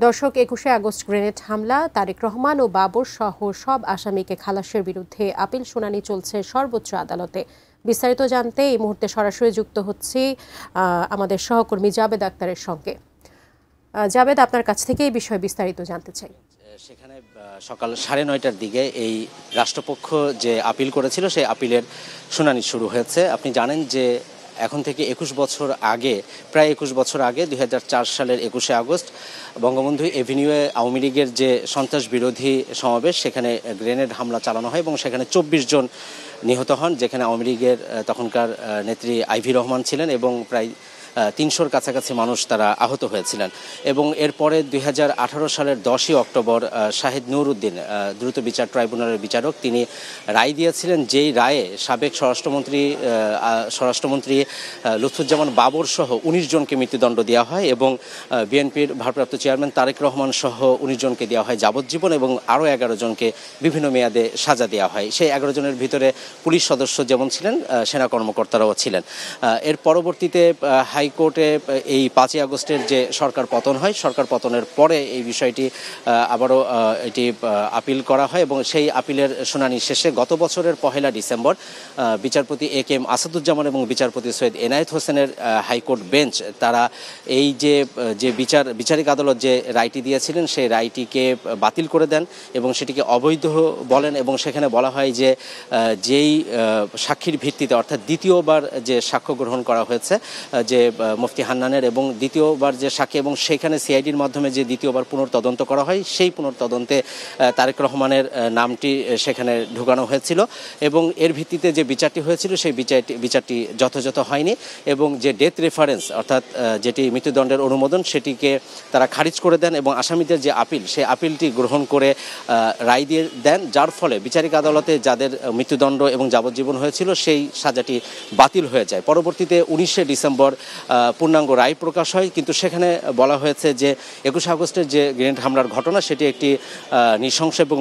দর্শক ২১শে August grenade হামলা, তারেক রহমান ও বাবর সহ সব আসামিকে খালাসের বিরুদ্ধে আপিল শুনানি চলছে সর্বোচ্চ আদালতে। বিস্তারিত জানতে এই মুহূর্তে সরাসরি যুক্ত হচ্ছি আমাদের সহকর্মী জাবেদ আক্তারের সঙ্গে। জাবেদ, আপনার কাছ থেকে এই বিষয়ে বিস্তারিত জানতে চাই। সেখানে সকাল ৯:৩০টার দিকে এই রাষ্ট্রপক্ষ যে আপিল করেছিল সেই আপিলের শুনানি শুরু হয়েছে। আপনি জানেন যে এখন থেকে ২১ বছর আগে, প্রায় ২১ বছর আগে ২০০৪ সালের ২১শে আগস্ট বঙ্গবন্ধু এভিনিউয়ে আওয়ামী লীগের যে সন্ত্রাস বিরোধী সমাবেশ, সেখানে গ্রেনেড হামলা চালানো হয় এবং সেখানে ২৪ জন নিহত হন, যেখানে আওয়ামী লীগের তখনকার নেত্রী আইভি রহমান ছিলেন এবং প্রায় ৩০০-র কাছাকাছি মানুষ তারা আহত হয়েছিলেন। এবং এরপরে ২০১৮ সালের ১০ই অক্টোবর শাহেদ নুরউদ্দিন দ্রুত বিচার ট্রাইব্যুনালের বিচারক, তিনি রায় দিয়েছিলেন, যেই রায়ে সাবেক স্বরাষ্ট্রমন্ত্রী লুৎফুজ্জামান বাবর সহ ১৯ জনকে মৃত্যুদণ্ড দেওয়া হয় এবং বিএনপির ভারপ্রাপ্ত চেয়ারম্যান তারেক রহমান সহ ১৯ জনকে দেওয়া হয় যাবজ্জীবন এবং আরও ১১ জনকে বিভিন্ন মেয়াদে সাজা দেওয়া হয়। সেই ১১ জনের ভিতরে পুলিশ সদস্য যেমন ছিলেন, সেনা কর্মকর্তারাও ছিলেন। এর পরবর্তীতে হাইকোর্টে এই ৫ই আগস্টের যে সরকার পতন হয়, সরকার পতনের পরে এই বিষয়টি আবারও এটি আপিল করা হয় এবং সেই আপিলের শুনানি শেষে গত বছরের ১লা ডিসেম্বর বিচারপতি এ কে এম আসাদুজ্জামান এবং বিচারপতি সৈয়দ এনায়েত হোসেনের হাইকোর্ট বেঞ্চ তারা এই যে বিচারিক আদালত যে রায়টি দিয়েছিলেন সেই রায়টিকে বাতিল করে দেন এবং সেটিকে অবৈধ বলেন। এবং সেখানে বলা হয় যে যেই সাক্ষীর ভিত্তিতে, অর্থাৎ দ্বিতীয়বার যে সাক্ষ্য গ্রহণ করা হয়েছে যে মুফতি হান্নানের, এবং দ্বিতীয়বার যে সাক্ষী এবং সেখানে সিআইডির মাধ্যমে যে দ্বিতীয়বার পুনর্তদন্ত করা হয়, সেই পুনর্তদন্তে তারেক রহমানের নামটি সেখানে ঢুকানো হয়েছিল এবং এর ভিত্তিতে যে বিচারটি হয়েছিল সেই বিচারটি যথাযথ হয়নি এবং যে ডেথ রেফারেন্স, অর্থাৎ যেটি মৃত্যুদণ্ডের অনুমোদন, সেটিকে তারা খারিজ করে দেন এবং আসামিদের যে আপিল, সেই আপিলটি গ্রহণ করে রায় দিয়ে দেন, যার ফলে বিচারিক আদালতে যাদের মৃত্যুদণ্ড এবং যাবজ্জীবন হয়েছিল সেই সাজাটি বাতিল হয়ে যায়। পরবর্তীতে ১৯শে ডিসেম্বর পূর্ণাঙ্গ রায় প্রকাশ হয়, কিন্তু সেখানে বলা হয়েছে যে ২১ আগস্টের যে গ্রেনেড হামলার ঘটনা সেটি একটি নৃশংস এবং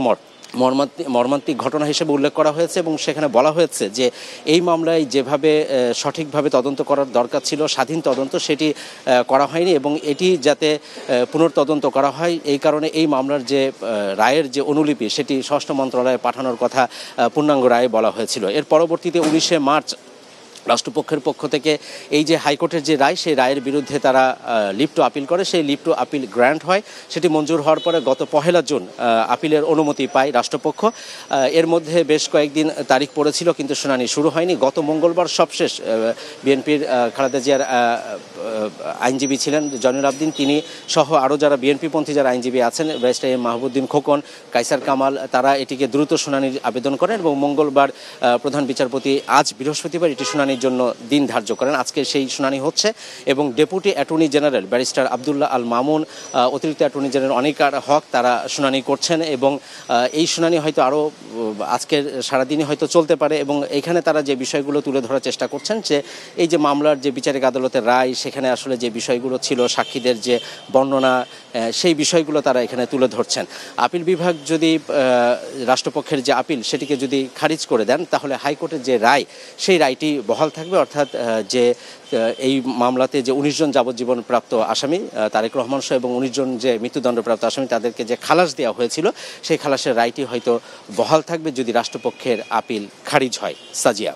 মর্মান্তিক ঘটনা হিসেবে উল্লেখ করা হয়েছে এবং সেখানে বলা হয়েছে যে এই মামলায় যেভাবে সঠিকভাবে তদন্ত করার দরকার ছিল, স্বাধীন তদন্ত, সেটি করা হয়নি এবং এটি যাতে পুনর্তদন্ত করা হয়, এই কারণে এই মামলার যে রায়ের যে অনুলিপি সেটি স্বরাষ্ট্র মন্ত্রণালয়ে পাঠানোর কথা পূর্ণাঙ্গ রায়ে বলা হয়েছিল। এর পরবর্তীতে ১৯শে মার্চ রাষ্ট্রপক্ষের পক্ষ থেকে এই যে হাইকোর্টের যে রায়, সেই রায়ের বিরুদ্ধে তারা লিভ টু আপিল করে, সেই লিভ টু আপিল গ্র্যান্ট হয়। সেটি মঞ্জুর হওয়ার পরে গত ১লা জুন আপিলের অনুমতি পায় রাষ্ট্রপক্ষ। এর মধ্যে বেশ কয়েকদিন তারিখ পড়েছিল কিন্তু শুনানি শুরু হয়নি। গত মঙ্গলবার সবশেষ বিএনপির খালেদা জিয়ার আইনজীবী ছিলেন জয়নুল আবদিন, তিনি সহ আরও যারা বিএনপিপন্থী যারা আইনজীবী আছেন, ব্যারিস্টার এম মাহবুদ্দিন খোকন, কাইসার কামাল, তারা এটিকে দ্রুত শুনানির আবেদন করেন এবং মঙ্গলবার প্রধান বিচারপতি আজ বৃহস্পতিবার এটি শুনানির জন্য দিন ধার্য করেন। আজকে সেই শুনানি হচ্ছে এবং deputy attorney general barrister Abdullah Al Mamun, অতিরিক্ত অ্যাটর্নি জেনারেল অনিকার হক, তারা শুনানি করছেন এবং এই শুনানি হয়তো আরও আজকের সারাদিনই হয়তো চলতে পারে এবং এখানে তারা যে বিষয়গুলো তুলে ধরার চেষ্টা করছেন যে এই যে মামলার যে বিচারিক আদালতের রায়, সেখানে আসলে যে বিষয়গুলো ছিল, সাক্ষীদের যে বর্ণনা, সেই বিষয়গুলো তারা এখানে তুলে ধরছেন। আপিল বিভাগ যদি রাষ্ট্রপক্ষের যে আপিল সেটিকে যদি খারিজ করে দেন, তাহলে হাইকোর্টের যে রায়, সেই রায়টি বহাল থাকবে, অর্থাৎ যে এই মামলাতে যে ১৯ জন যাবজ্জীবন প্রাপ্ত আসামি তারেক রহমান সহ এবং ১৯ জন যে মৃত্যুদণ্ডপ্রাপ্ত আসামি, তাদেরকে যে খালাস দেওয়া হয়েছিল, সেই খালাসের রায়টি হয়তো বহাল থাকবে যদি রাষ্ট্রপক্ষের আপিল খারিজ হয়। সাজিয়া।